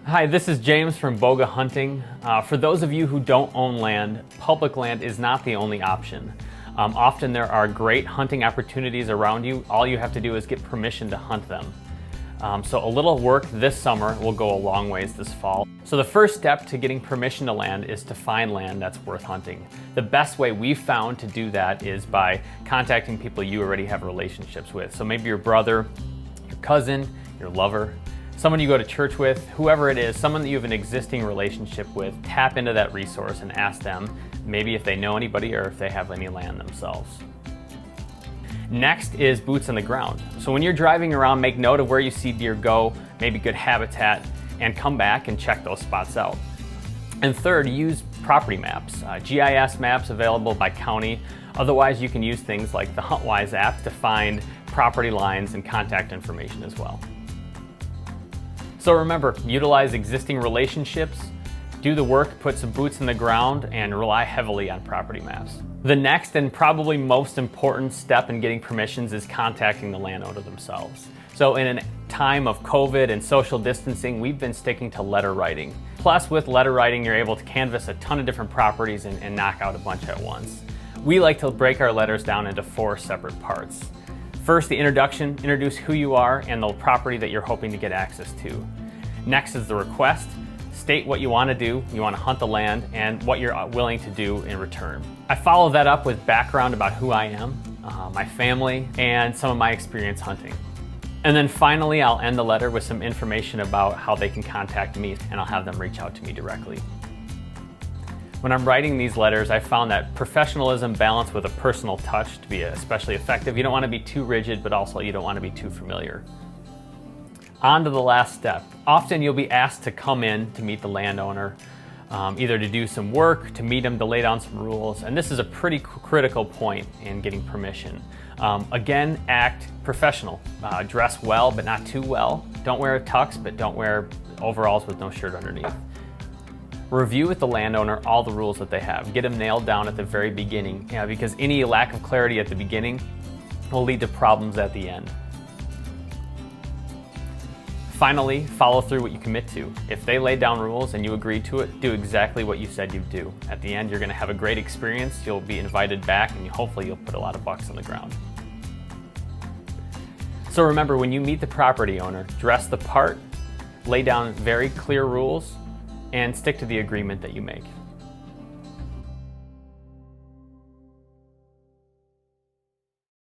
Hi, this is James from Bowga Hunting. For those of you who don't own land, public land is not the only option. Often there are great hunting opportunities around you. All you have to do is get permission to hunt them. So a little work this summer will go a long ways this fall. So the first step to getting permission to land is to find land that's worth hunting. The best way we've found to do that is by contacting people you already have relationships with. So maybe your brother, your cousin, your lover, someone you go to church with, whoever it is, someone that you have an existing relationship with. Tap into that resource and ask them maybe if they know anybody or if they have any land themselves. Next is boots on the ground. So when you're driving around, make note of where you see deer go, maybe good habitat, and come back and check those spots out. And third, use property maps, GIS maps available by county. Otherwise, you can use things like the HuntWise app to find property lines and contact information as well. So remember, utilize existing relationships, do the work, put some boots in the ground, and rely heavily on property maps. The next and probably most important step in getting permissions is contacting the landowner themselves. So in a time of COVID and social distancing, we've been sticking to letter writing. Plus, with letter writing, you're able to canvass a ton of different properties and knock out a bunch at once. We like to break our letters down into 4 separate parts. First, the introduction, introduce who you are and the property that you're hoping to get access to. Next is the request. State what you want to do, you want to hunt the land, and what you're willing to do in return. I follow that up with background about who I am, my family, and some of my experience hunting. And then finally, I'll end the letter with some information about how they can contact me, and I'll have them reach out to me directly. When I'm writing these letters, I found that professionalism balanced with a personal touch to be especially effective. You don't want to be too rigid, but also you don't want to be too familiar. On to the last step. Often you'll be asked to come in to meet the landowner, either to do some work, to meet them, to lay down some rules, and this is a pretty critical point in getting permission. Again, act professional. Dress well, but not too well. Don't wear a tux, but don't wear overalls with no shirt underneath. Review with the landowner all the rules that they have. Get them nailed down at the very beginning, because any lack of clarity at the beginning will lead to problems at the end. Finally, follow through what you commit to. If they lay down rules and you agree to it, do exactly what you said you'd do. At the end, you're going to have a great experience, you'll be invited back, and hopefully you'll put a lot of bucks on the ground. So remember, when you meet the property owner, dress the part, lay down very clear rules, and stick to the agreement that you make.